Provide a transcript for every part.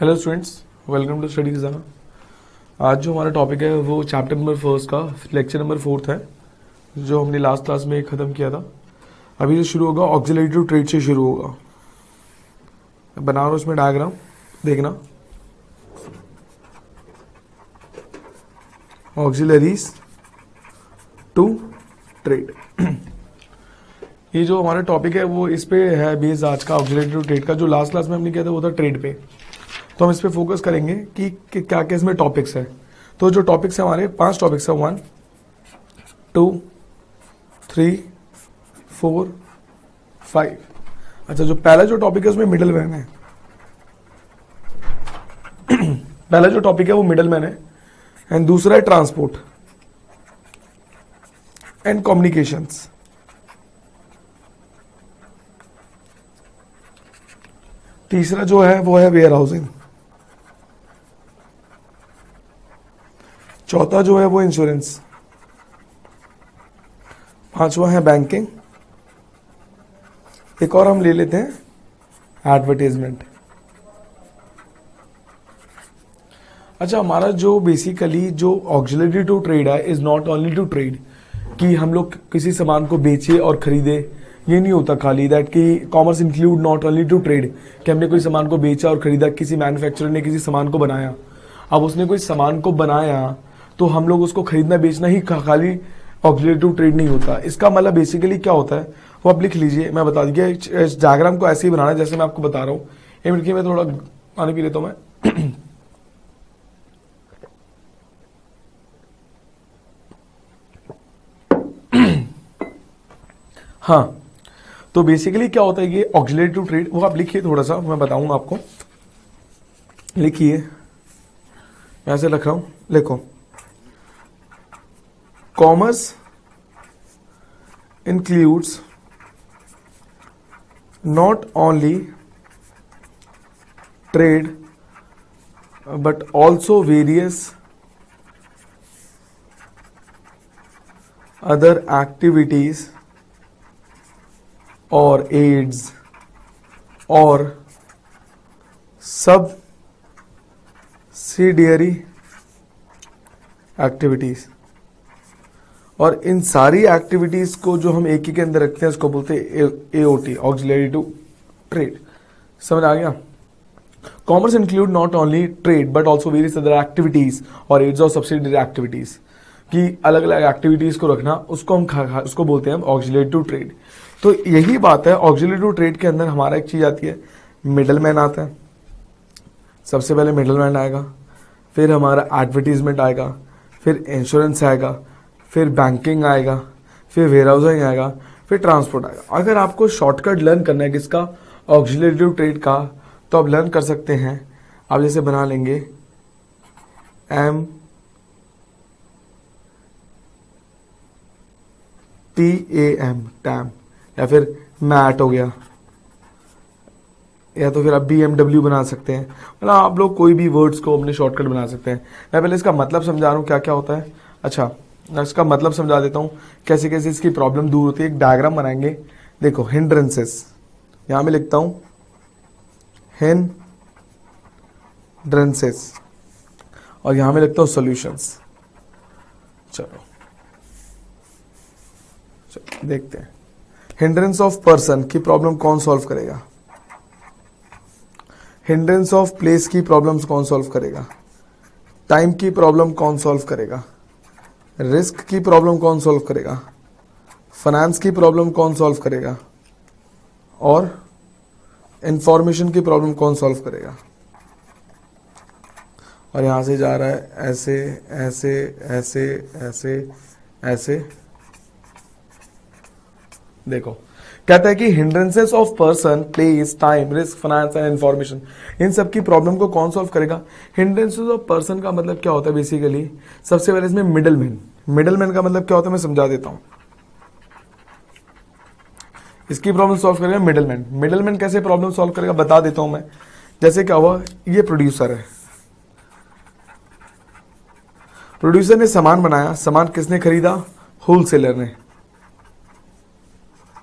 Hello students, welcome to study खजाना। आज जो हमारा टॉपिक है वो चैप्टर नंबर फर्स्ट का लेक्चर नंबर फोर्थ है, जो हमने लास्ट क्लास में ख़त्म किया था। अभी जो शुरू होगा ऑक्सिलरी ट्रेड से शुरू होगा। बना रहा उसमें डायग्राम देखना। ऑक्सिलरीज टू ट्रेड ये जो हमारा टॉपिक है वो इस पे है बेस्ड आज का। ऑक्सिलरी टू ट्रेड का जो लास्ट क्लास में हमने किया था वो था ट्रेड पे, तो हम इस पे फोकस करेंगे कि क्या क्या इसमें टॉपिक्स है। तो जो टॉपिक्स है हमारे 5 टॉपिक्स है, 1 2 3 4 5। अच्छा, जो पहला जो टॉपिक है उसमें मिडल मैन है। पहला जो टॉपिक है वो मिडल मैन है, एंड दूसरा है ट्रांसपोर्ट एंड कम्युनिकेशंस। तीसरा जो है वो है वेयर हाउसिंग। चौथा जो है वो इंश्योरेंस। पांचवा है बैंकिंग। एक और हम ले लेते हैं एडवर्टाइजमेंट। अच्छा, हमारा जो बेसिकली जो ऑक्सिलरी टू ट्रेड है is not only to trade, कि हम लोग किसी सामान को बेचे और खरीदे, ये नहीं होता खाली दैट कि commerce include not only to trade, कि हमने कोई सामान को बेचा और खरीदा। किसी मैन्युफैक्चरर ने किसी सामान को बनाया, अब उसने कोई सामान को बनाया तो हम लोग उसको खरीदना बेचना ही खाली ऑक्सिलरी टू ट्रेड नहीं होता। इसका मतलब बेसिकली क्या होता है वो आप लिख लीजिए, मैं बता दिया। इस डायग्राम को ऐसे ही बनाना है जैसे मैं आपको बता रहा हूँ। एक मिनट की मैं थोड़ा पानी पी लेता हूँ मैं। हाँ, तो बेसिकली क्या होता है ये ऑक्सिलरी टू ट्रेड, वो आप लिखिए थोड़ा सा, मैं बताऊंगा आपको। लिखिए, मैं ऐसे लिख रहा हूं, लिखो। Commerce includes not only trade but also various other activities or aids or subsidiary activities। और इन सारी एक्टिविटीज को जो हम एक ही के अंदर रखते हैं उसको बोलते हैं एओटी, ऑक्सिलरी टू ट्रेड। समझ आ गया? Commerce include not only trade but also various other activities और एड्स और सब्सिडियरी एक्टिविटीज, की अलग अलग एक्टिविटीज को रखना, उसको हम उसको बोलते हैं हम ऑक्सिलरी टू ट्रेड। तो यही बात है, ऑक्सिलरी टू ट्रेड के अंदर हमारा एक चीज आती है, मिडल मैन आता है। सबसे पहले मिडल मैन आएगा, फिर हमारा एडवर्टीजमेंट आएगा, फिर इंश्योरेंस आएगा, फिर बैंकिंग आएगा, फिर वेयर हाउसिंग आएगा, फिर ट्रांसपोर्ट आएगा। अगर आपको शॉर्टकट लर्न करना है किसका, ऑक्सिलरी टू ट्रेड का, तो आप लर्न कर सकते हैं। आप जैसे बना लेंगे MTAM, टैम, या फिर मैट हो गया, या तो फिर आप BMW बना सकते हैं। मतलब आप लोग कोई भी वर्ड्स को अपने शॉर्टकट बना सकते हैं। मैं पहले इसका मतलब समझा रहा हूँ क्या क्या होता है। अच्छा, इसका मतलब समझा देता हूं कैसे कैसे इसकी प्रॉब्लम दूर होती है। एक डायग्राम बनाएंगे, देखो हिंड्रेंसेस, यहां मैं लिखता हूं हिंड्रेंसेस, और यहां मैं लिखता हूं सॉल्यूशंस। चलो देखते हैं। हिंड्रेंस ऑफ पर्सन की प्रॉब्लम कौन सॉल्व करेगा, हिंड्रेंस ऑफ प्लेस की प्रॉब्लम्स कौन सॉल्व करेगा, टाइम की प्रॉब्लम कौन सॉल्व करेगा, रिस्क की प्रॉब्लम कौन सॉल्व करेगा, फाइनेंस की प्रॉब्लम कौन सॉल्व करेगा, और इंफॉर्मेशन की प्रॉब्लम कौन सॉल्व करेगा। और यहां से जा रहा है ऐसे ऐसे ऐसे ऐसे ऐसे। देखो, कहता है कि hindrances of person, place, time, risk, finance and information, इन सब की प्रॉब्लम को कौन सॉल्व करेगा। हिंड्रेंसेस ऑफ पर्सन का मतलब क्या होता है बेसिकली, सबसे पहले इसमें मिडल मैन। मिडल मैन का मतलब क्या होता है मैं समझा देता हूं। इसकी प्रॉब्लम सॉल्व करेगा मिडल मैन। मिडल मैन कैसे प्रॉब्लम सॉल्व करेगा बता देता हूं मैं। जैसे क्या हुआ, ये प्रोड्यूसर है, प्रोड्यूसर ने सामान बनाया, सामान किसने खरीदा, होलसेलर ने,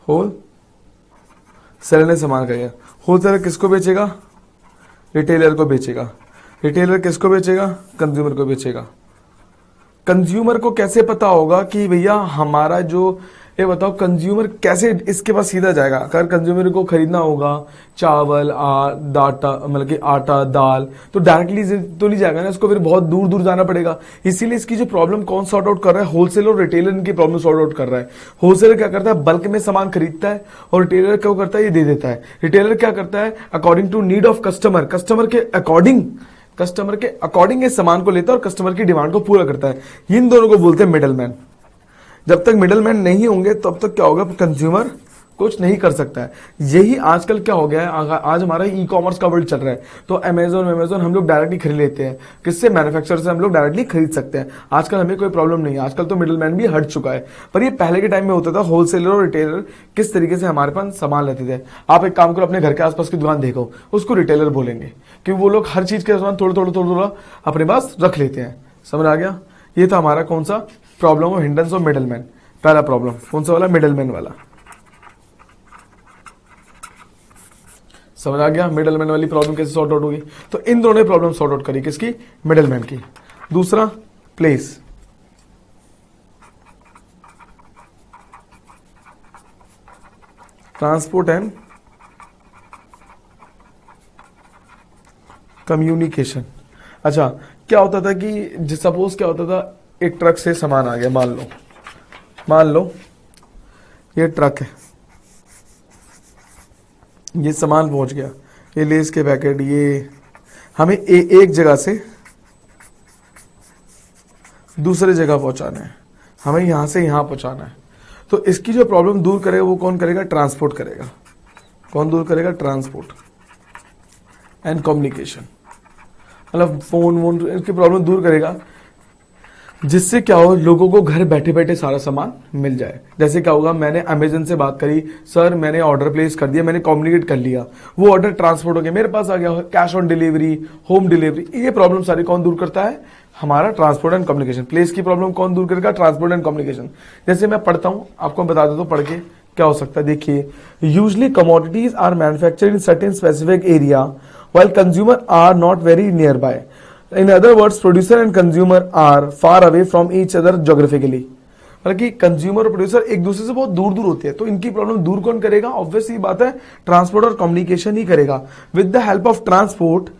होल सेलर ने सामान खरीदा। होलसेलर किसको बेचेगा, रिटेलर को बेचेगा। रिटेलर किसको बेचेगा? कंज्यूमर को बेचेगा। कंज्यूमर को कैसे पता होगा कि भैया हमारा जो, ये बताओ कंज्यूमर कैसे इसके पास सीधा जाएगा? अगर कंज्यूमर को खरीदना होगा चावल, डाटा मतलब कि आटा, दाल, तो डायरेक्टली तो नहीं जाएगा ना, इसको फिर बहुत दूर दूर जाना पड़ेगा। इसीलिए इसकी जो प्रॉब्लम कौन सॉर्ट आउट कर रहा है? होलसेलर और रिटेलर इनकी प्रॉब्लम सॉर्ट आउट कर रहा है। होलसेलर क्या करता है? बल्क में सामान खरीदता है, और रिटेलर क्या करता है? ये दे देता है। रिटेलर क्या करता है? According to need of customer, customer के अकॉर्डिंग इस सामान को लेता है और कस्टमर की डिमांड को पूरा करता है। इन दोनों को बोलते हैं मिडल मैन। जब तक मिडल मैन नहीं होंगे तब तक क्या होगा? कंज्यूमर कुछ नहीं कर सकता है। यही आजकल क्या हो गया है, आज हमारा ई कॉमर्स का वर्ल्ड चल रहा है, तो अमेजोन हम लोग डायरेक्टली खरीद लेते हैं। किससे? मैन्युफैक्चरर से हम लोग डायरेक्टली खरीद सकते हैं। आजकल हमें कोई प्रॉब्लम नहीं है, आजकल तो मिडल मैन भी हट चुका है। पर ये पहले के टाइम में होता था, होलसेलर और रिटेलर किस तरीके से हमारे पास सामान लेते थे। आप एक काम करो, अपने घर के आसपास की दुकान देखो, उसको रिटेलर बोलेंगे, क्योंकि वो लोग हर चीज के सामान थोड़ा अपने पास रख लेते हैं। समझ आ गया? ये था हमारा कौन सा problem of hindrance of middle man. पहला प्रॉब्लम कौन सा वाला? मिडल मैन वाला। समझ आ गया? मिडल मैन वाली प्रॉब्लम कैसे सॉर्ट आउट होगी? तो इन दोनों प्रॉब्लम सॉर्ट आउट करी, किसकी? मिडल मैन की। दूसरा प्लेस, ट्रांसपोर्ट एंड कम्युनिकेशन। अच्छा, क्या होता था कि सपोज क्या होता था, एक ट्रक से सामान आ गया, मान लो ये ट्रक है, ये सामान पहुंच गया, ये लेस के पैकेट, ये हमें एक जगह से दूसरे जगह पहुंचाना है, हमें यहां से यहां पहुंचाना है। तो इसकी जो प्रॉब्लम दूर करेगा वो कौन करेगा? ट्रांसपोर्ट करेगा। कौन दूर करेगा? ट्रांसपोर्ट एंड कम्युनिकेशन, मतलब फोन वोन इसकी प्रॉब्लम दूर करेगा, जिससे क्या हो, लोगों को घर बैठे बैठे सारा सामान मिल जाए। जैसे क्या होगा, मैंने अमेजन से बात करी, सर मैंने ऑर्डर प्लेस कर दिया, मैंने कम्युनिकेट कर लिया, वो ऑर्डर ट्रांसपोर्ट हो गया, मेरे पास आ गया, cash on delivery, home delivery. ये प्रॉब्लम सारी कौन दूर करता है? हमारा ट्रांसपोर्ट एंड कम्युनिकेशन। प्लेस की प्रॉब्लम कौन दूर करेगा? Transport and communication. जैसे मैं पढ़ता हूं, आपको बता देता हूं पढ़ के क्या हो सकता है। देखिए, usually commodities are manufactured in certain specific area while consumer are not very near by. In other words, producer and consumer are far away from each other geographically. मतलब कि कंज्यूमर और प्रोड्यूसर एक दूसरे से बहुत दूर दूर होते हैं, तो इनकी प्रॉब्लम दूर कौन करेगा? ऑब्वियस ही बात है, ट्रांसपोर्ट और कम्युनिकेशन ही करेगा। With the help of transport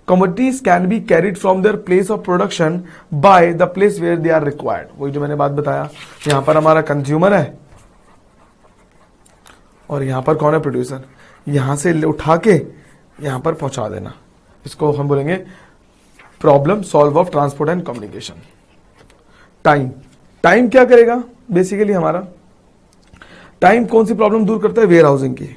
commodities can be carried from there place of production by the place where they are required. वही जो मैंने बात बताया, यहां पर हमारा कंज्यूमर है और यहां पर कौन है? प्रोड्यूसर। यहां से उठा के यहां पर पहुंचा देना, इसको हम बोलेंगे problem solve of transport and communication. Time क्या करेगा? बेसिकली हमारा टाइम कौन सी प्रॉब्लम दूर करता है? वेयर हाउसिंग की।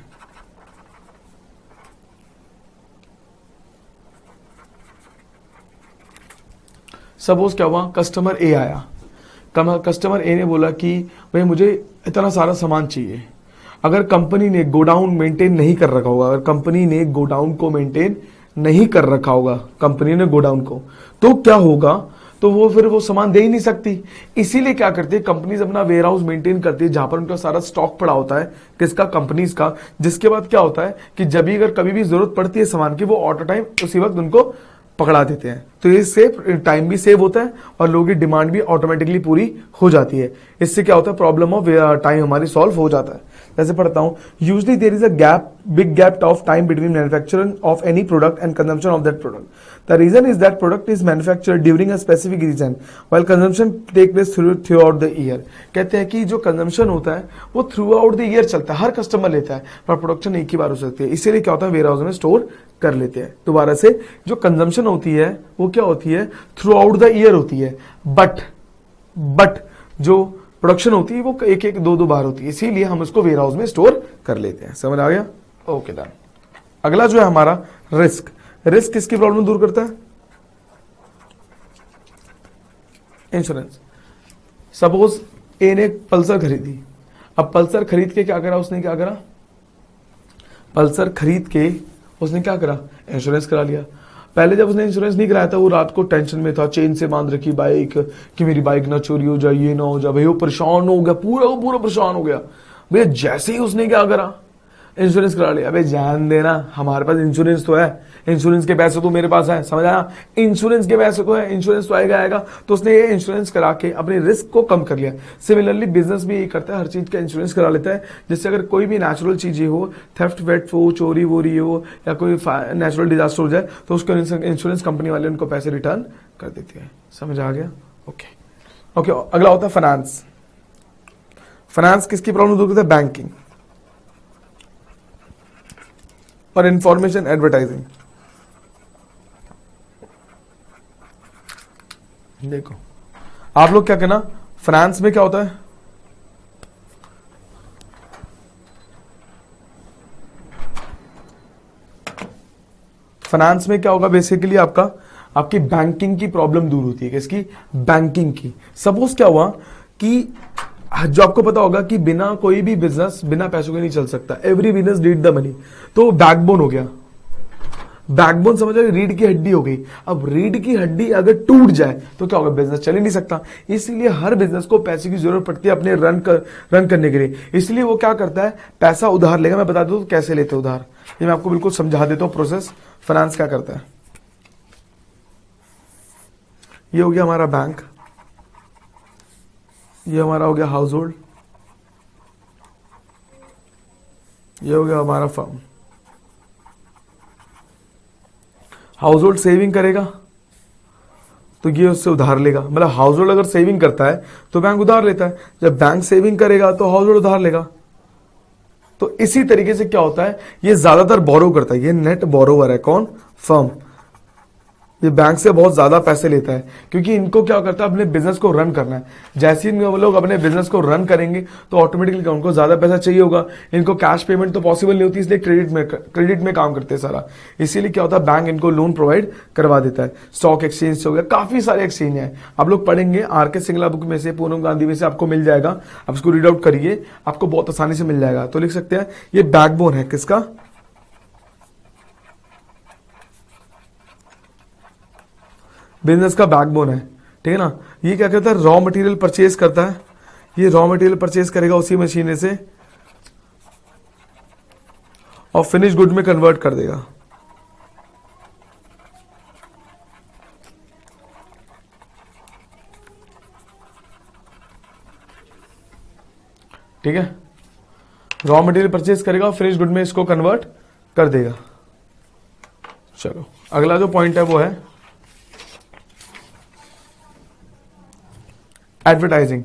सपोज क्या हुआ, कस्टमर ए आया, कस्टमर ए ने बोला कि भाई मुझे इतना सारा सामान चाहिए। अगर कंपनी ने गोडाउन मेंटेन नहीं कर रखा होगा, अगर कंपनी ने गोडाउन को मेंटेन नहीं कर रखा होगा, कंपनी ने गोडाउन को, तो क्या होगा? तो वो फिर वो सामान दे ही नहीं सकती। इसीलिए क्या करती है कंपनीज, अपना वेयर हाउस मेंटेन करती है जहां पर उनका सारा स्टॉक पड़ा होता है, किसका? कंपनीज का। जिसके बाद क्या होता है कि जब भी अगर कभी भी जरूरत पड़ती है सामान की, वो ऑटो टाइम उसी वक्त उनको पकड़ा देते हैं। तो इससे टाइम भी सेव होता है और लोगों की डिमांड भी ऑटोमेटिकली पूरी हो जाती है। इससे क्या होता है? प्रॉब्लम ऑफ टाइम हमारी सॉल्व हो जाता है। जैसे पढ़ता हूं, usually there is a big gap of time between manufacturing of any product and consumption of that product. The reason is that product is manufactured during a specific reason while consumption take place throughout the year. कहते हैं कि जो consumption होता है वो through out the year चलता है, हर customer लेता है, पर प्रोडक्शन एक ही बार हो सकती है। इसीलिए क्या होता है, वेयर हाउस में स्टोर कर लेते हैं। दोबारा से जो कंजम्पशन होती है वो क्या होती है? थ्रू आउट द ईयर होती है, बट जो प्रोडक्शन होती है वो एक एक दो बार होती है, इसीलिए हम उसको वेयर हाउस में स्टोर कर लेते हैं। समझ आ गया? Okay done. अगला जो है हमारा रिस्क। रिस्क किसकी प्रॉब्लम दूर करता है? इंश्योरेंस। सपोज ए ने पल्सर खरीदी, अब पल्सर खरीद के क्या करा उसने? पल्सर खरीद के उसने क्या करा? इंश्योरेंस करा लिया। पहले जब उसने इंश्योरेंस नहीं कराया था, वो रात को टेंशन में था, चेन से बांध रखी बाइक कि मेरी बाइक ना चोरी हो जाए, ये ना हो जाए। भाई वो परेशान हो गया, पूरा परेशान हो गया। भैया जैसे ही उसने क्या करा, इंश्योरेंस करा लिया, अबे जान देना, हमारे पास इंश्योरेंस तो है, इंश्योरेंस के पैसे तो मेरे पास है, समझ आया, इंश्योरेंस के पैसे तो है, इंश्योरेंस तो आएगा, तो उसने ये इंश्योरेंस करा के अपने रिस्क को कम कर लिया। सिमिलरली बिजनेस भी यही करता है, हर चीज का इंश्योरेंस करा लेता है, जिससे अगर कोई भी नेचुरल चीजें हो, थेफ्ट वेफ्ट हो, चोरी वोरी हो, या कोई नेचुरल डिजास्टर हो जाए, तो उसको इंश्योरेंस कंपनी वाले उनको पैसे रिटर्न कर देते हैं। समझ आ गया? Okay okay. अगला होता है फाइनेंस। फाइनेंस किसकी प्रॉब्लम दूर करता है? बैंकिंग और इंफॉर्मेशन एडवर्टाइजिंग। देखो आप लोग क्या कहना, फाइनेंस में क्या होता है? फाइनेंस में क्या होगा बेसिकली? आपकी बैंकिंग की प्रॉब्लम दूर होती है। किसकी? बैंकिंग की। सपोज क्या हुआ कि जो आपको पता होगा कि बिना कोई भी बिजनेस बिना पैसों के नहीं चल सकता, every business need the money, तो बैकबोन हो गया। बैकबोन समझ लो, रीढ़ की हड्डी हो गई। अब रीढ़ की हड्डी अगर टूट जाए तो क्या होगा? बिजनेस चल ही नहीं सकता। इसीलिए हर बिजनेस को पैसे की जरूरत पड़ती है अपने रन करने के लिए। इसलिए वो क्या करता है? पैसा उधार लेगा। मैं बता दूं कैसे लेते उधार, ये मैं आपको बिल्कुल समझा देता हूं प्रोसेस। फाइनेंस क्या करता है? ये हो गया हमारा बैंक, ये हमारा हो गया हाउस होल्ड, ये हो गया हमारा फर्म। हाउस होल्ड सेविंग करेगा तो ये उससे उधार लेगा। मतलब हाउस होल्ड अगर सेविंग करता है तो बैंक उधार लेता है, जब बैंक सेविंग करेगा तो हाउस होल्ड उधार लेगा। तो इसी तरीके से क्या होता है, ये ज्यादातर बोरो करता है। ये नेट बोरोवर है। कौन? फर्म। ये बैंक से बहुत ज्यादा पैसे लेता है, क्योंकि इनको क्या करता है? अपने बिजनेस को रन करना है। जैसे ही वो लोग अपने बिजनेस को रन करेंगे तो ऑटोमेटिकली उनको ज्यादा पैसा चाहिए होगा। इनको कैश पेमेंट तो पॉसिबल नहीं होती, इसलिए क्रेडिट में काम करते हैं सारा। इसीलिए क्या होता है? बैंक इनको लोन प्रोवाइड करवा देता है। स्टॉक एक्सचेंज हो गया, काफी सारे एक्सचेंज है। आप लोग पढ़ेंगे आर के सिंगला बुक में से, पूनम गांधी में से आपको मिल जाएगा। आप इसको रीड आउट करिए, आपको बहुत आसानी से मिल जाएगा। तो लिख सकते हैं ये बैकबोन है किसका? बिजनेस का बैकबोन है। ठीक है ना? ये क्या करता है? रॉ मटेरियल परचेज करता है। ये रॉ मटेरियल परचेज करेगा उसी मशीन से और फिनिश गुड में कन्वर्ट कर देगा। ठीक है? रॉ मटेरियल परचेज करेगा, फिनिश गुड में इसको कन्वर्ट कर देगा। चलो अगला जो पॉइंट है वो है एडवर्टाइजिंग।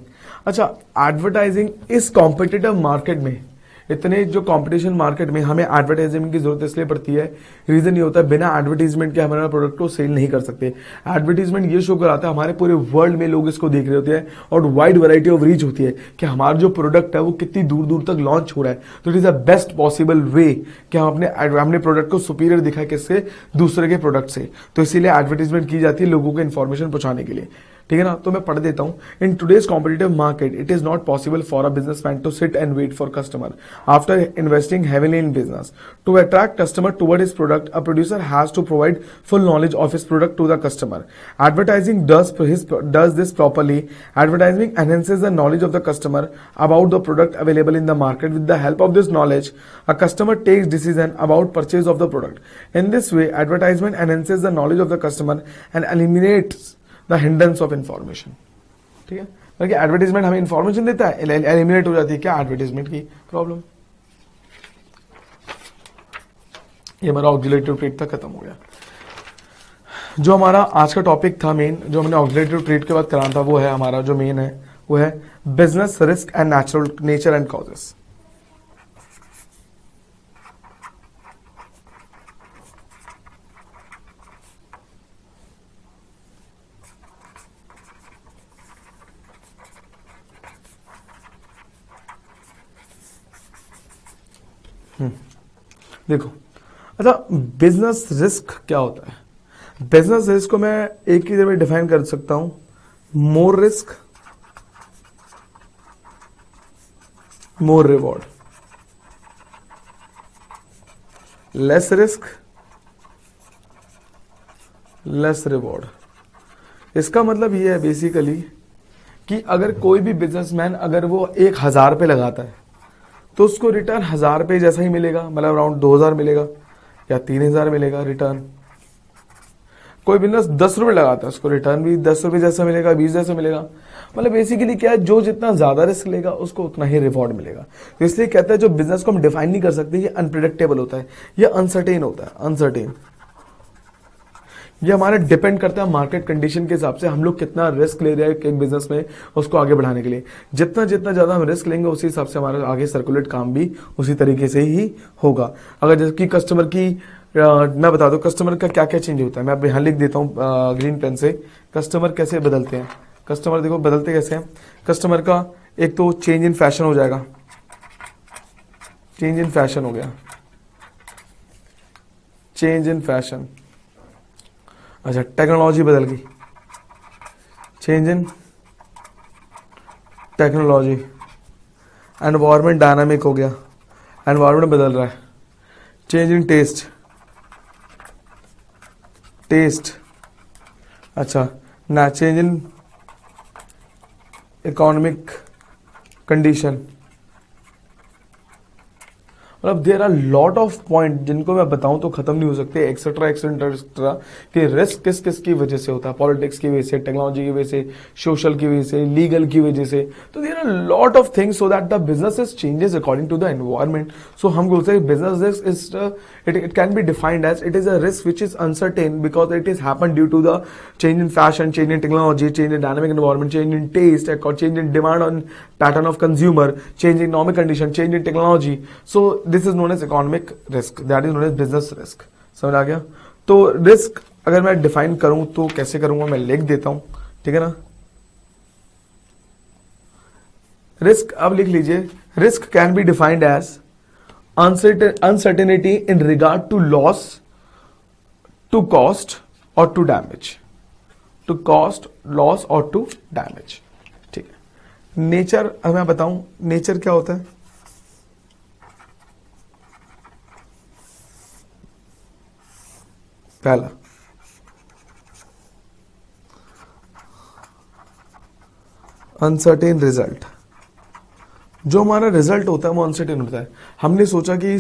अच्छा, एडवर्टाइजिंग इस कॉम्पिटिटिव मार्केट में, इतने जो कंपटीशन मार्केट में हमें एडवर्टाइजमेंट की जरूरत इसलिए पड़ती है। रीजन ये होता है बिना एडवर्टीजमेंट के हमारे प्रोडक्ट को सेल नहीं कर सकते। एडवर्टीजमेंट ये शो कराता है हमारे पूरे वर्ल्ड में लोग इसको देख रहे होते हैं और वाइड वैरायटी ऑफ रीच होती है कि हमारा जो प्रोडक्ट है वो कितनी दूर दूर तक लॉन्च हो रहा है। तो it is the best possible way कि हम अपने प्रोडक्ट को सुपीरियर दिखाए किससे? दूसरे के प्रोडक्ट से। तो इसीलिए एडवर्टीजमेंट की जाती है लोगों को इन्फॉर्मेशन पहुंचाने के लिए। ठीक है ना? तो मैं पढ़ देता हूं। In today's competitive market it is not possible for a businessman to sit and wait for customer after investing heavily in business. To attract customer toward his product, a producer has to provide full knowledge of his product to the customer. Advertising does this properly. Advertising enhances the knowledge of the customer about the product available in the market. With the help of this knowledge, a customer takes decision about purchase of the product. In this way, advertisement enhances the knowledge of the customer and eliminates the hindrance of information. ठीक है? क्योंकि advertisement हमें information देता है, eliminate हो जाती है क्या? एडवर्टीजमेंट की प्रॉब्लम। ये हमारा ऑक्सिलेटिव ट्रेड तक खत्म हो गया। जो हमारा आज का टॉपिक था मेन, जो हमने ऑक्सिलेटिव ट्रेड के बाद कराना था, वो है हमारा जो मेन है वो है business risk and nature and causes. देखो, अच्छा बिजनेस रिस्क क्या होता है? बिजनेस रिस्क को मैं एक ही जगह डिफाइन कर सकता हूं, मोर रिस्क मोर reward, less risk less reward. इसका मतलब ये है बेसिकली कि अगर कोई भी बिजनेसमैन अगर वो 1,000 पे लगाता है तो उसको रिटर्न 1000 पे जैसा ही मिलेगा, मतलब अराउंड 2000 मिलेगा या 3000 मिलेगा रिटर्न। कोई बिजनेस 10 रुपए लगाता है, उसको रिटर्न भी 10 रुपए जैसा मिलेगा, 20 जैसा मिलेगा। मतलब बेसिकली क्या है, जो जितना ज्यादा रिस्क लेगा उसको उतना ही रिवॉर्ड मिलेगा। तो इसलिए कहते हैं जो बिजनेस को हम डिफाइन नहीं कर सकते, ये अनप्रिडिक्टेबल होता है, ये अनसर्टेन होता है, अनसर्टेन। ये हमारा डिपेंड करता है मार्केट कंडीशन के हिसाब से, हम लोग कितना रिस्क ले रहे हैं एक बिजनेस में उसको आगे बढ़ाने के लिए। जितना जितना ज्यादा हम रिस्क लेंगे उसी हिसाब से हमारा आगे सर्कुलेट काम भी उसी तरीके से ही होगा। अगर जैसे कि कस्टमर की मैं बता दूं कस्टमर का क्या क्या चेंज होता है, मैं अब यहाँ लिख देता हूँ ग्रीन पेन से। कस्टमर कैसे बदलते हैं, कस्टमर देखो बदलते कैसे हैं। कस्टमर का एक तो चेंज इन फैशन हो जाएगा, चेंज इन फैशन हो गया, चेंज इन फैशन। अच्छा, टेक्नोलॉजी बदल गई, change in technology. Environment dynamic हो गया, एनवायरमेंट बदल रहा है। Change in taste, taste. अच्छा ना, चेंज इन इकोनॉमिक कंडीशन। मतलब there are lot of point जिनको मैं बताऊं तो खत्म नहीं हो सकते, एक्सेट्रा एक्सेट्रा एक्सेट्रा, कि रिस्क किस किस की वजह से होता है, पॉलिटिक्स की वजह से, टेक्नोलॉजी की वजह से, सोशल की वजह से, लीगल की वजह से। तो there are lot of things so that the business changes according to the environment. So हम बोलते हैं business risk is it can be defined as it is a risk which is uncertain because it is happen due to the change in fashion, change in technology, change in dynamic environment, change in taste, change in demand on pattern of consumer, change in economic condition, change in technology. So this is known as economic risk, that is known as business risk. समझ आ गया? तो risk अगर मैं define करूं तो कैसे करूंगा, मैं लिख देता हूं, ठीक है ना। रिस्क अब लिख लीजिए, risk can be defined as uncertainty in regard to loss, to cost और to damage, to cost, loss और टू डैमेज। ठीक है। नेचर अब मैं बताऊं नेचर क्या होता है। पहला, अनसर्टेन रिजल्ट। जो हमारा रिजल्ट होता है वो अनसर्टेन होता है। हमने सोचा कि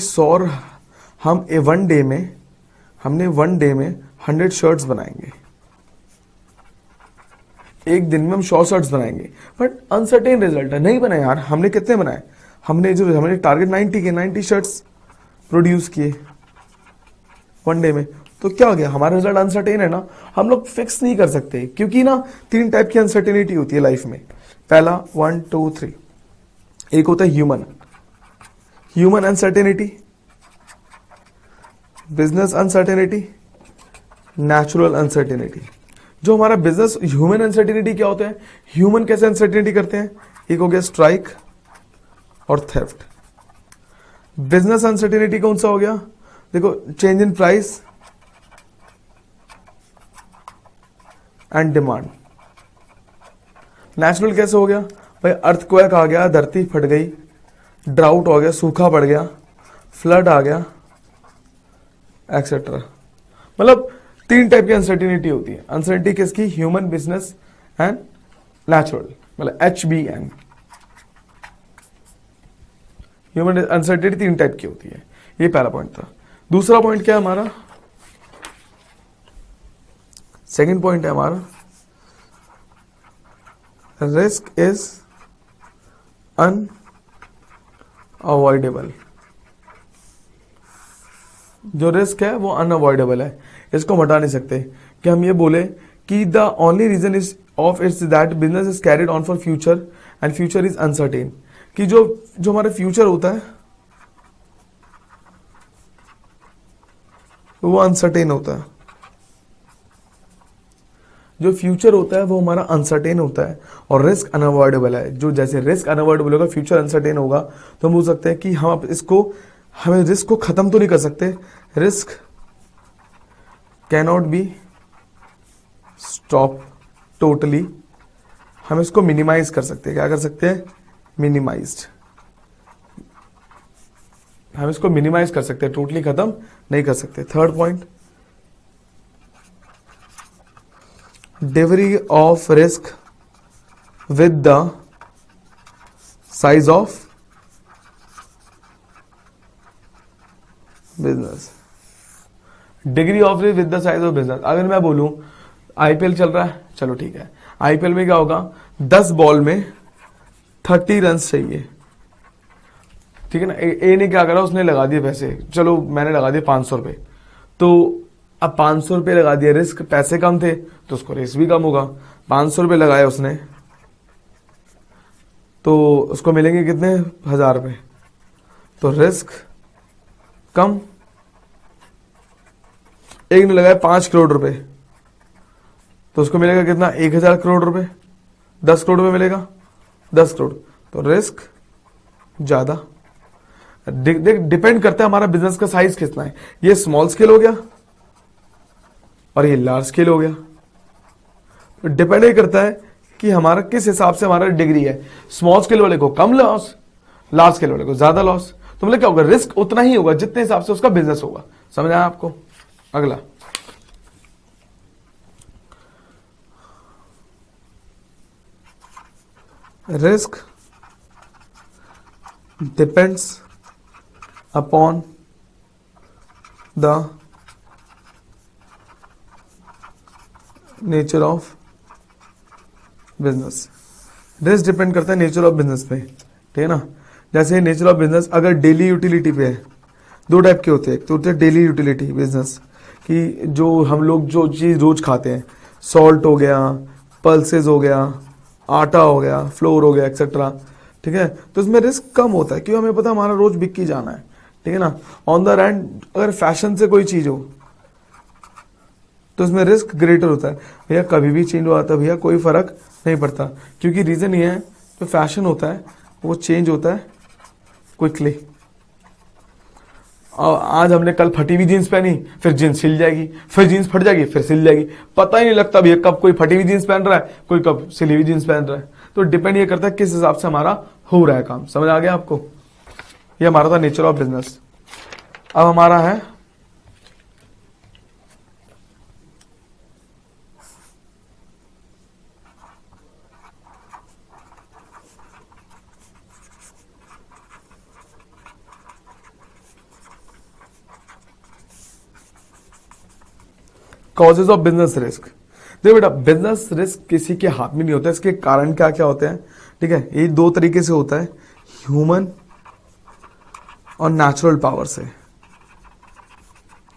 हम वन डे में 100 शर्ट्स बनाएंगे, एक दिन में हम 100 शर्ट्स बनाएंगे, बट अनसर्टेन रिजल्ट है, नहीं बनाए यार। हमने कितने बनाए, हमने टारगेट 90 के 90 शर्ट्स प्रोड्यूस किए वन डे में, तो क्या हो गया, हमारा रिजल्ट अनसर्टेन है ना। हम लोग फिक्स नहीं कर सकते क्योंकि ना 3 टाइप की अनसर्टेनिटी होती है लाइफ में। पहला 1 2 3, एक होता है human uncertainty, business uncertainty, natural uncertainty. जो हमारा बिजनेस ह्यूमन अनसर्टेनिटी क्या होता है, ह्यूमन कैसे अनसर्टेनिटी करते हैं, एक हो गया स्ट्राइक और थेफ्ट। बिजनेस अनसर्टेनिटी कौन सा हो गया, देखो change in price and demand. Natural कैसे हो गया भाई, अर्थक्वेक आ गया, धरती फट गई, ड्राउट हो गया, सूखा पड़ गया, फ्लड आ गया, एक्सेट्रा। मतलब 3 टाइप की अनसर्टेनिटी होती है। अनसर्टेनिटी किसकी, ह्यूमन, बिजनेस एंड नेचुरल, मतलब HBN। ह्यूमन अनसर्टेनिटी 3 टाइप की होती है, ये पहला पॉइंट था। दूसरा पॉइंट क्या है हमारा, सेकंड पॉइंट है हमारा, रिस्क इज अनअवॉइडेबल। जो रिस्क है वो अनअवॉइडेबल है, इसको हम हटा नहीं सकते। कि हम ये बोले कि the only reason is of its that business is carried on for future and future is uncertain. कि जो हमारा फ्यूचर होता है वो अनसर्टेन होता है, जो फ्यूचर होता है वो हमारा अनसर्टेन होता है, और रिस्क अनअवॉइडेबल है। जो जैसे रिस्क अनअवॉइडेबल होगा, फ्यूचर अनसर्टेन होगा, तो हम बोल सकते हैं कि हम हमें रिस्क को खत्म तो नहीं कर सकते, risk cannot be stop totally. हम इसको मिनिमाइज कर सकते हैं, क्या कर सकते हैं, मिनिमाइज्ड। हम इसको मिनिमाइज कर सकते हैं, टोटली खत्म नहीं कर सकते। Third point, degree of risk with the size of business, degree of risk with the size of business. अगर मैं बोलूं आईपीएल चल रहा है, चलो ठीक है, आईपीएल में क्या होगा, 10 बॉल में 30 रन चाहिए, ठीक है ना। ए ने क्या करा, उसने लगा दिए पैसे, चलो मैंने लगा दिए 500 रुपए, तो अब 500 रुपए लगा दिए, रिस्क, पैसे कम थे तो उसको रिस्क भी कम होगा। 500 रुपए लगाए उसने तो उसको मिलेंगे कितने, 1000 रुपए, तो रिस्क कम। एक ने लगाया 5 करोड़ रुपए तो उसको मिलेगा कितना, 1000 करोड़ रुपए, 10 करोड़ रुपए मिलेगा, 10 करोड़, तो रिस्क ज्यादा। डिपेंड करता है हमारा बिजनेस का साइज कितना है, ये स्मॉल स्केल हो गया और ये लार्ज स्केल हो गया। तो डिपेंड ये करता है कि हमारा किस हिसाब से हमारा डिग्री है। स्मॉल स्केल वाले को कम लॉस, लार्ज स्केल वाले को ज्यादा लॉस, तो मतलब क्या होगा, रिस्क उतना ही होगा जितने हिसाब से उसका बिजनेस होगा। समझ आया आपको। अगला, risk depends upon the nature of business. Risk depend करता है नेचर ऑफ बिजनेस पे, ठीक है ना। जैसे नेचर ऑफ बिजनेस अगर डेली यूटिलिटी पे है, दो टाइप के होते हैं, एक तो होते हैं डेली यूटिलिटी बिजनेस कि जो हम लोग जो चीज रोज खाते हैं, सॉल्ट हो गया, पल्सेस हो गया, आटा हो गया, फ्लोर हो गया, एक्सेट्रा, ठीक है, तो इसमें रिस्क कम होता है क्योंकि हमें पता है हमारा रोज बिक ही जाना है, ठीक है ना। ऑन द एंड अगर फैशन से कोई चीज हो तो इसमें रिस्क ग्रेटर होता है, भैया कभी भी चेंज हो जाता है, भैया कोई फर्क नहीं पड़ता, क्योंकि रीजन ये है जो फैशन होता है वो चेंज होता है क्विकली। और आज हमने कल फटी हुई जीन्स पहनी, फिर जीन्स सिल जाएगी, फिर जीन्स फट जाएगी, फिर सिल जाएगी, पता ही नहीं लगता भैया कब कोई फटी हुई जीन्स पहन रहा है, कोई कब सिली हुई जीन्स पहन रहा है। तो डिपेंड ये करता है किस हिसाब से हमारा हो रहा है काम। समझ आ गया आपको। ये हमारा था नेचर ऑफ बिजनेस। अब हमारा है कॉजेज ऑफ बिजनेस रिस्क। देखो बेटा, बिजनेस रिस्क किसी के हाथ में नहीं होता, इसके कारण क्या क्या होते हैं, ठीक है। ये दो तरीके से होता है, ह्यूमन और नेचुरल पावर से।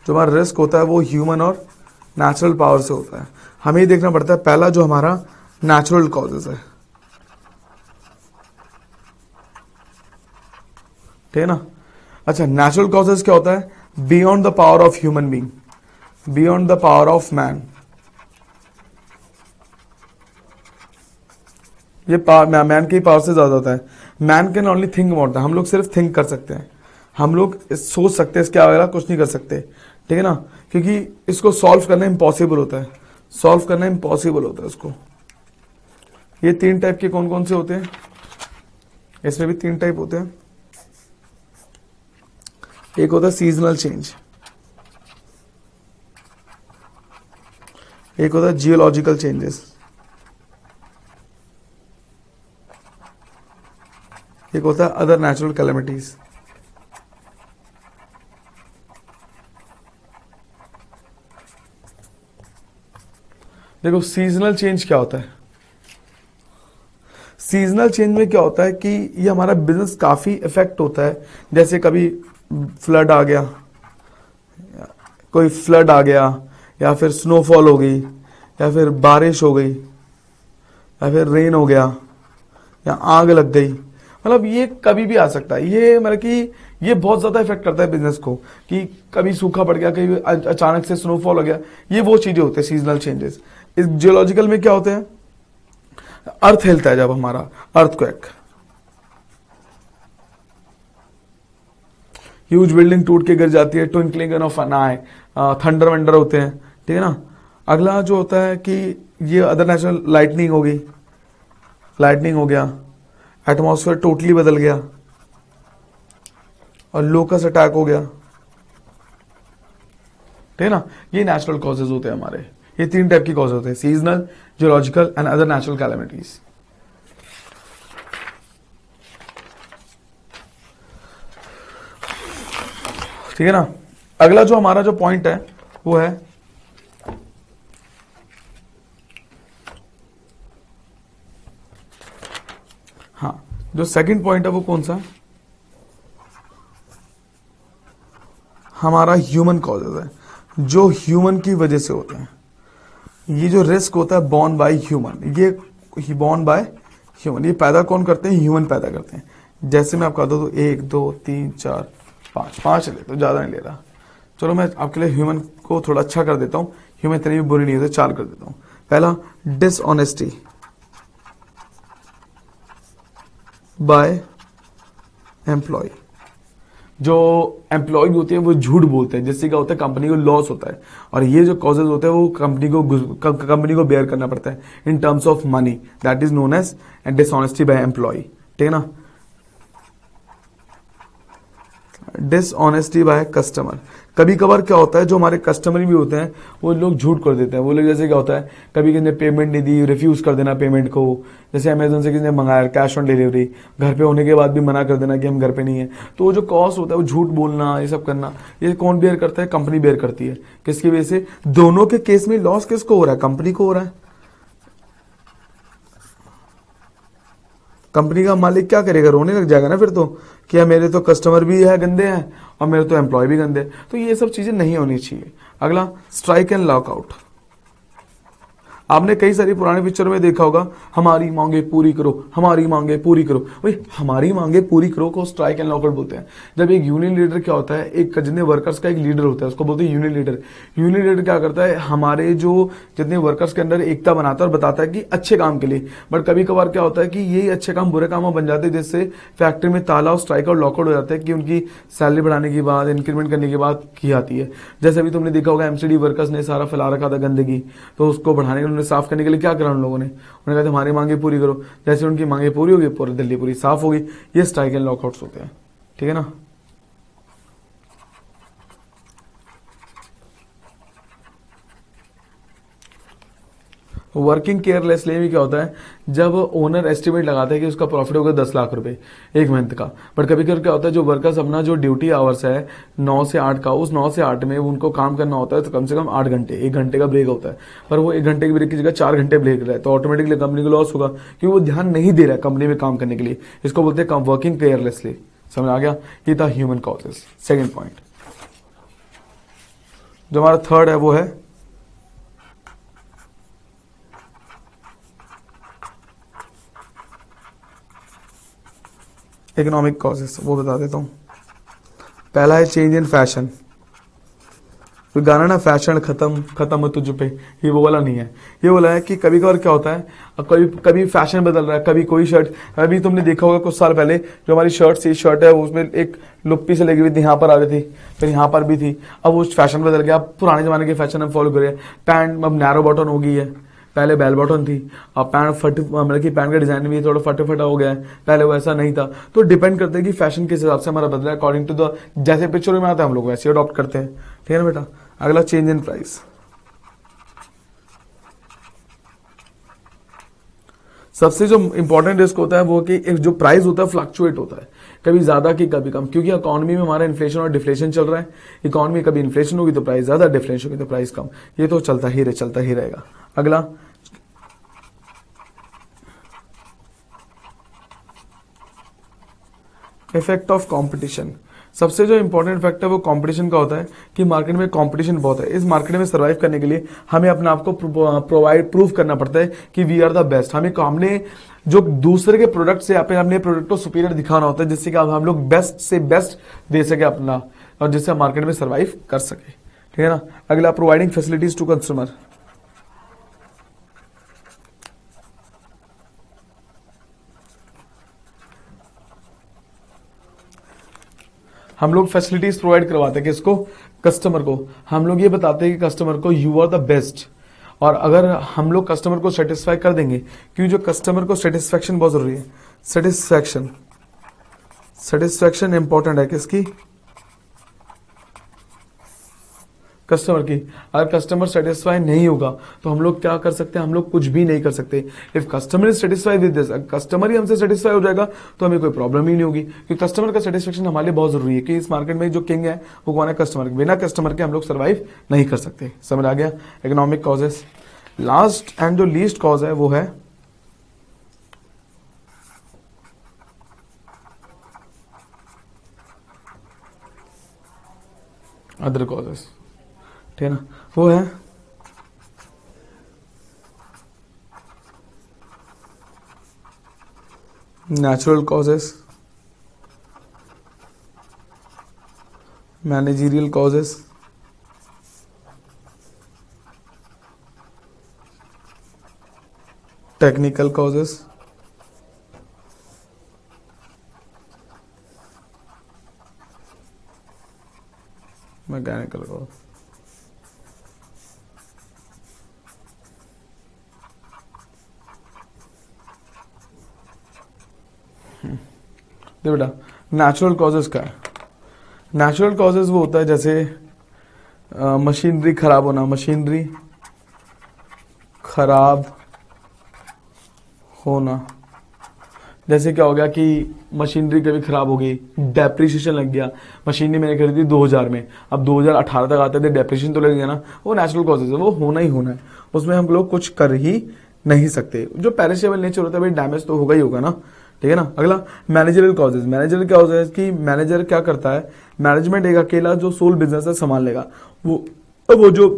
जो हमारा रिस्क होता है वो ह्यूमन और नेचुरल पावर से होता है। हमें ये देखना पड़ता है पहला जो हमारा नेचुरल कॉजेज है, ठीक है ना। अच्छा, नेचुरल कॉजेज क्या होता है, beyond the power of human being, beyond the power of man. ये मैन की पावर से ज्यादा होता है। Man can only think about that, हम लोग सिर्फ थिंक कर सकते हैं, हम लोग सोच सकते हैं इसके अलावा कुछ नहीं कर सकते, ठीक है ना, क्योंकि इसको सॉल्व करना इम्पॉसिबल होता है, सॉल्व करना इम्पॉसिबल होता है इसको। ये 3 टाइप के कौन कौन से होते हैं, इसमें भी 3 टाइप होते हैं। एक होता है सीजनल चेंज, एक होता है जियोलॉजिकल चेंजेस, एक होता है अदर नेचुरल कैलेमिटीज। देखो सीजनल चेंज क्या होता है। सीजनल चेंज में क्या होता है कि ये हमारा बिजनेस काफी इफेक्ट होता है। जैसे कभी फ्लड आ गया, कोई फ्लड आ गया, या फिर स्नोफॉल हो गई, या फिर बारिश हो गई, या फिर रेन हो गया, या आग लग गई, मतलब ये कभी भी आ सकता है। ये मतलब कि ये बहुत ज्यादा इफेक्ट करता है बिजनेस को, कि कभी सूखा पड़ गया, कभी अचानक से स्नोफॉल हो गया, ये वो चीजें होते हैं सीजनल चेंजेस। इस जियोलॉजिकल में क्या होते हैं, अर्थ हिलता है जब हमारा, अर्थक्वेक, ह्यूज बिल्डिंग टूट के गिर जाती है, twinkling of an eye, thunder wonder होते हैं, ठीक है ना। अगला जो होता है कि ये अदर नेचुरल, लाइटनिंग हो गई, लाइटनिंग हो गया, एटमॉस्फेयर टोटली बदल गया, और लोकस अटैक हो गया, ठीक है ना। ये नेचुरल कॉजेज होते हैं हमारे। ये 3 टाइप की कॉज होते हैं, seasonal, geological and other natural calamities. ठीक है ना। अगला जो हमारा जो पॉइंट है वो है हाँ, जो सेकंड पॉइंट है वो कौन सा है? हमारा ह्यूमन कॉजेज है, जो ह्यूमन की वजह से होते हैं। ये जो रिस्क होता है बॉर्न बाय ह्यूमन, ये बॉर्न बाय ह्यूमन, ये पैदा कौन करते हैं? ह्यूमन पैदा करते हैं। जैसे मैं आपको कहता हूँ 1 2 3 4 5 ले, तो ज्यादा नहीं ले रहा। चलो मैं आपके लिए ह्यूमन को थोड़ा अच्छा कर देता हूँ, ह्यूमन इतनी भी बुरी नहीं होती, 4 कर देता हूँ। पहला, डिसऑनेस्टी बाय एम्प्लॉय। जो एम्प्लॉय होते हैं वो झूठ बोलते हैं, जिससे क्या होता है कंपनी को लॉस होता है, और ये जो कॉजेज होते हैं वो कंपनी को बेयर करना पड़ता है in terms of money, that is known as dishonesty by employ. ठीक है ना? डिसऑनेस्टी बाय कस्टमर, कभी कभार क्या होता है जो हमारे कस्टमर भी होते हैं वो लोग झूठ कर देते हैं। वो लोग जैसे क्या होता है कभी किसी ने पेमेंट नहीं दी, रिफ्यूज कर देना पेमेंट को। जैसे अमेजोन से किसी ने मंगाया कैश ऑन डिलीवरी, घर पे होने के बाद भी मना कर देना कि हम घर पे नहीं है। तो वो जो कॉस्ट होता है वो झूठ बोलना, ये सब करना, ये कौन बेयर करता है? कंपनी बेयर करती है। किसकी वजह से? दोनों के केस में लॉस किसको हो रहा है? कंपनी को हो रहा है। कंपनी का मालिक क्या करेगा? रोने लग जाएगा ना फिर तो, कि यार मेरे तो कस्टमर भी है गंदे हैं और मेरे तो एम्प्लॉय भी गंदे हैं। तो ये सब चीजें नहीं होनी चाहिए। अगला, स्ट्राइक एंड लॉकआउट। आपने कई सारी पुराने पिक्चर में देखा होगा, हमारी मांगे पूरी करो, हमारी मांगे पूरी करो। भाई हमारी मांगे पूरी करो को स्ट्राइक एंड लॉकआउट बोलते हैं। जब एक यूनियन लीडर क्या होता है, एक जितने वर्कर्स का एक लीडर होता है उसको बोलते हैं यूनियन लीडर। यूनियन लीडर क्या करता है? हमारे जो जितने वर्कर्स के अंदर एकता बनाता है और बताता है कि अच्छे काम के लिए। बट कभी कभार क्या होता है कि यही अच्छे काम बुरे कामों बन जाते हैं, जिससे फैक्ट्री में ताला और स्ट्राइक और लॉकआउट हो जाता है कि उनकी सैलरी बढ़ाने की बात, इंक्रीमेंट करने की बात की आती है। जैसे अभी तुमने देखा होगा एमसीडी वर्कर्स ने सारा फैला रखा था गंदगी, तो उसको बढ़ाने के लिए, साफ करने के लिए क्या करा उन लोगों ने? उन्होंने कहा हमारी मांगे पूरी करो। जैसे उनकी मांगे पूरी होगी पूरी दिल्ली पूरी साफ होगी। ये स्ट्राइक एंड लॉकआउट्स होते हैं। ठीक है ना? वर्किंग केयरलेसली में क्या होता है? जब ओनर एस्टिमेट लगाता है कि उसका प्रॉफिट होगा 10 लाख रुपए एक मंथ का, बट कभी कभी क्या होता है जो वर्कर्स अपना जो ड्यूटी आवर्स है 9 से 8 का, उस 9 से 8 में उनको काम करना होता है तो कम से कम 8 घंटे, 1 घंटे का ब्रेक होता है, पर वो 1 घंटे के ब्रेक की जगह 4 घंटे ब्रेक रहा है, तो ऑटोमेटिकली कंपनी को लॉस होगा क्योंकि वो ध्यान नहीं दे रहा है कंपनी में काम करने के लिए। इसको बोलते हैं वर्किंग केयरलेसली। समझ आ गया? ये था ह्यूमन कॉजेस। सेकेंड पॉइंट जो हमारा थर्ड है वो है इकोनॉमिक कॉजेस। वो बता देता हूं। पहला है चेंज इन फैशन। तो गाना ना, फैशन खत्म खत्म हो तुझ पे, ये वो वाला नहीं है। ये बोला है कि कभी कभार क्या होता है, कभी कभी फैशन बदल रहा है। कभी कोई शर्ट, अभी तुमने देखा होगा कुछ साल पहले जो हमारी शर्ट है उसमें एक लुप्पी से लगी हुई थी, यहाँ पर आ रही थी, फिर यहाँ पर भी थी। अब वो फैशन बदल गया, अब पुराने जमाने के फैशन हम फॉलो करें। पैंट अब नैरो बॉटम हो गई है, पहले बेल बॉटम थी। अब पैंट मतलब कि पैंट का डिजाइन भी थोड़ा फटे फटा हो गया है, पहले वो ऐसा नहीं था। तो डिपेंड करता है कि फैशन किस हिसाब से हमारा बदला है, अकॉर्डिंग टू द जैसे पिक्चर में आता है हम लोग वैसे अडॉप्ट करते हैं। ठीक है ना बेटा? अगला, चेंज इन प्राइस। सबसे जो इंपॉर्टेंट रिस्क होता है वो कि एक जो प्राइस होता है फ्लक्चुएट होता है, कभी ज्यादा की कभी कम, क्योंकि इकोनॉमी में हमारा इन्फ्लेशन और डिफ्लेशन चल रहा है। इकोनॉमी कभी इन्फ्लेशन होगी तो प्राइस ज्यादा, डिफ्लेशन होगी तो प्राइस कम, ये तो चलता ही रहेगा। अगला, इफेक्ट ऑफ कंपटीशन। सबसे जो इंपॉर्टेंट फैक्ट है वो कंपटीशन का होता है कि मार्केट में कंपटीशन बहुत है। इस मार्केट में सर्वाइव करने के लिए हमें अपने आप को प्रूव करना पड़ता है कि वी आर द बेस्ट। हमने जो दूसरे के प्रोडक्ट से अपने प्रोडक्ट को सुपीरियर दिखाना होता है, जिससे कि हम लोग बेस्ट से बेस्ट दे सके अपना, और जिससे हम मार्केट में सर्वाइव कर सके। ठीक है ना? अगला, प्रोवाइडिंग फैसिलिटीज टू कंज्यूमर। हम लोग फैसिलिटीज प्रोवाइड करवाते हैं किसको? कस्टमर को। हम लोग ये बताते हैं कि कस्टमर को यू आर द बेस्ट, और अगर हम लोग कस्टमर को सेटिस्फाई कर देंगे, क्योंकि जो कस्टमर को सेटिस्फैक्शन बहुत जरूरी है। सेटिस्फैक्शन इंपॉर्टेंट है किसकी? कस्टमर की। अगर कस्टमर सेटिस्फाई नहीं होगा तो हम लोग क्या कर सकते हैं, हम लोग कुछ भी नहीं कर सकते। If customer is satisfied with this, customer ही हमसे सेटिस्फाई हो जाएगा तो हमें कोई प्रॉब्लम ही नहीं होगी, क्योंकि कस्टमर का सेटिस्फेक्शन हमारे लिए बहुत जरूरी है। कि इस मार्केट में जो किंग है वो कौन है, कस्टमर। बिना कस्टमर के हम लोग सर्वाइव नहीं कर सकते। समझ आ गया। Economic causes. लास्ट एंड जो लीस्ट कॉज है वो है अदर कॉजेस, ठीक है ना। वो है natural causes, managerial causes, technical causes, mechanical cause. देखो बेटा, नेचुरल कॉजेस क्या है। नेचुरल कॉजेस वो होता है जैसे मशीनरी खराब होना, मशीनरी खराब होना। जैसे क्या हो गया कि मशीनरी कभी खराब हो गई, डेप्रिसिएशन लग गया। मशीनरी मैंने खरीदी 2000 में, अब 2018 तक आते थे, डेप्रिसिएशन तो लगेगा ना। वो नेचुरल कॉजेज है, वो होना ही होना है, उसमें हम लोग कुछ कर ही नहीं सकते। जो पेरिशेबल नेचर होता है भाई, डैमेज तो होगा ही होगा ना, ठीक है ना। अगला मैनेजरियल कॉजेज। मैनेजर क्या होता है कि मैनेजर क्या करता है, मैनेजमेंट एक अकेला जो सोल बिजनेस है संभाल लेगा। वो जो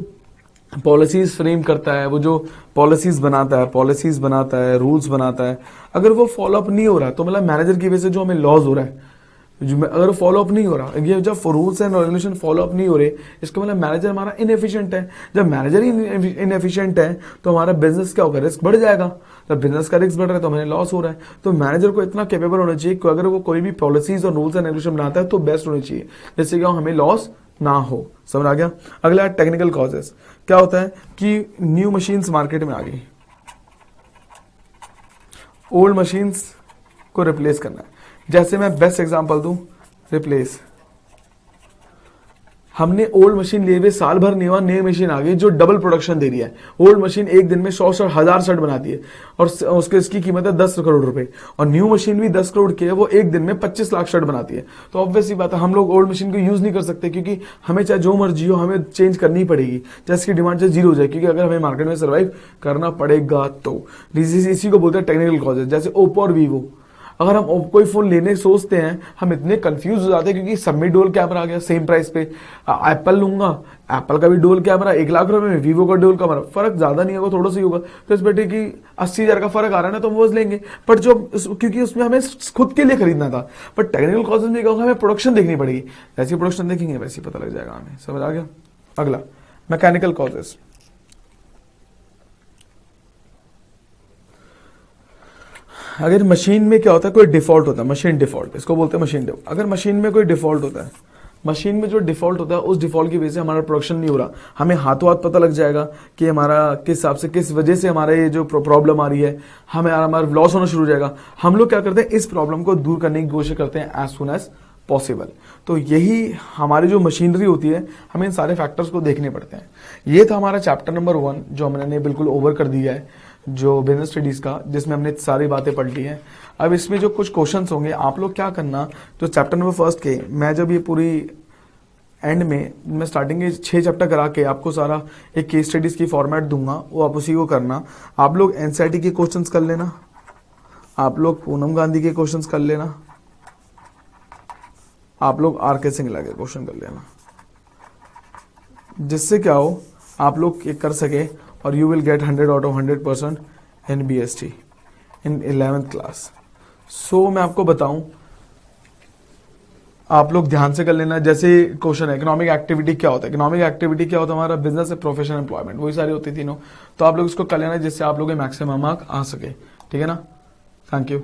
पॉलिसीज फ्रेम करता है, वो जो पॉलिसीज बनाता है, रूल्स बनाता है, अगर वो फॉलो अप नहीं हो रहा है तो मतलब मैनेजर की वजह से जो हमें लॉस हो रहा है, अगर फॉलो अप नहीं हो रहा, ये जब rules and regulation follow up नहीं हो रहे, इसका मतलब मैनेजर हमारा इनएफिशिएंट है। जब मैनेजर ही इनएफिशिएंट है तो हमारा बिजनेस क्या होगा, रिस्क बढ़ जाएगा। जब बिजनेस का रिस्क बढ़ रहा है तो हमें लॉस हो रहा है। तो मैनेजर को इतना कैपेबल होना चाहिए कि अगर वो कोई भी पॉलिसीज और रूल्स एंड रेगुलेशन बनाता है तो बेस्ट होनी चाहिए, जिससे क्या हमें लॉस ना हो। समझ आ गया। अगला टेक्निकल कॉजेस। क्या होता है कि न्यू मशीन्स मार्केट में आ गई, ओल्ड मशीन्स को रिप्लेस करना है। जैसे मैं बेस्ट एग्जांपल दूं, रिप्लेस। हमने ओल्ड मशीन लिए हुए साल भर नहीं हुआ, नई मशीन आ गई जो डबल प्रोडक्शन दे रही है। ओल्ड मशीन एक दिन में 100 शर्ट 1000 शर्ट बनाती है और उसके इसकी कीमत है 10 करोड़ रुपए, और न्यू मशीन भी 10 करोड़ की है, वो एक दिन में 25 लाख शर्ट बनाती है। तो ऑब्वियसली बात है, हम लोग ओल्ड मशीन को यूज नहीं कर सकते, क्योंकि हमें चाहे जो मर्जी हो हमें चेंज करनी पड़ेगी, चाहे इसकी डिमांड चाहे जीरो हो जाए, क्योंकि अगर हमें मार्केट में सर्वाइव करना पड़ेगा तो। इसी को बोलते हैं टेक्निकल कॉजेज। जैसे ओप्पो और वीवो, अगर हम कोई फोन लेने सोचते हैं हम इतने कंफ्यूज हो जाते हैं, क्योंकि सब में डुअल कैमरा आ गया सेम प्राइस पे। एप्पल लूंगा, एप्पल का भी डुअल कैमरा 1 लाख रुपए में, वीवो का डुअल कैमरा, फर्क ज्यादा नहीं होगा, थोड़ा सा ही होगा। तो इस बेटे की 80,000 का फर्क आ रहा है ना, तो हम वो लेंगे। बट जो क्योंकि उसमें हमें खुद के लिए खरीदना था। बट टेक्निकल कॉजेज में क्या होगा, हमें प्रोडक्शन देखनी पड़ेगी। जैसी प्रोडक्शन देखेंगे वैसे पता लग जाएगा हमें। समझ आ गया। अगला मैकेनिकल कॉजेज। अगर मशीन में क्या होता है, कोई डिफॉल्ट होता है, मशीन डिफॉल्ट, इसको बोलते हैं मशीन डिफॉल्ट। अगर मशीन में कोई डिफॉल्ट होता है, मशीन में जो डिफॉल्ट होता है उस डिफॉल्ट की वजह से हमारा प्रोडक्शन नहीं हो रहा, हमें हाथों हाथ पता लग जाएगा कि हमारा किस हिसाब से, किस वजह से हमारा ये जो प्रॉब्लम आ रही है, हमारा लॉस होना शुरू हो जाएगा। हम लोग क्या करते हैं, इस प्रॉब्लम को दूर करने की कोशिश करते हैं एज सुन एज पॉसिबल। तो यही हमारी जो मशीनरी होती है, हमें इन सारे फैक्टर्स को देखने पड़ते हैं। ये था हमारा चैप्टर नंबर 1 जो हमने बिल्कुल ओवर कर दिया है, जो बिजनेस स्टडीज का, जिसमें हमने सारी बातें पढ़ ली हैं। अब इसमें जो कुछ क्वेश्चंस होंगे, आप लोग क्या करना, जो चैप्टर नंबर 1 के, मैं जब ये पूरी एंड में मैं स्टार्टिंग के 6 चैप्टर करा के आपको सारा एक केस स्टडीज की फॉर्मेट दूंगा, वो आप उसी को करना। आप लोग एनसीईआरटी के क्वेश्चंस कर लेना, आप लोग पूनम गांधी के क्वेश्चंस कर लेना, आप लोग आर.के. सिंगला के क्वेश्चन कर लेना, जिससे क्या हो आप लोग ये कर सके और you will get 100 out of 100% in BST in 11th class. So मैं आपको बताऊं, आप लोग ध्यान से कर लेना। जैसे क्वेश्चन है इकोनॉमिक एक्टिविटी क्या होता है, इकोनॉमिक एक्टिविटी क्या होता है, हमारा बिजनेस है, प्रोफेशन, एम्प्लॉयमेंट, वही सारी होती तीनों। तो आप लोग इसको कर लेना जिससे आप लोग मैक्सिमम मार्क आ सके, ठीक है ना। Thank you.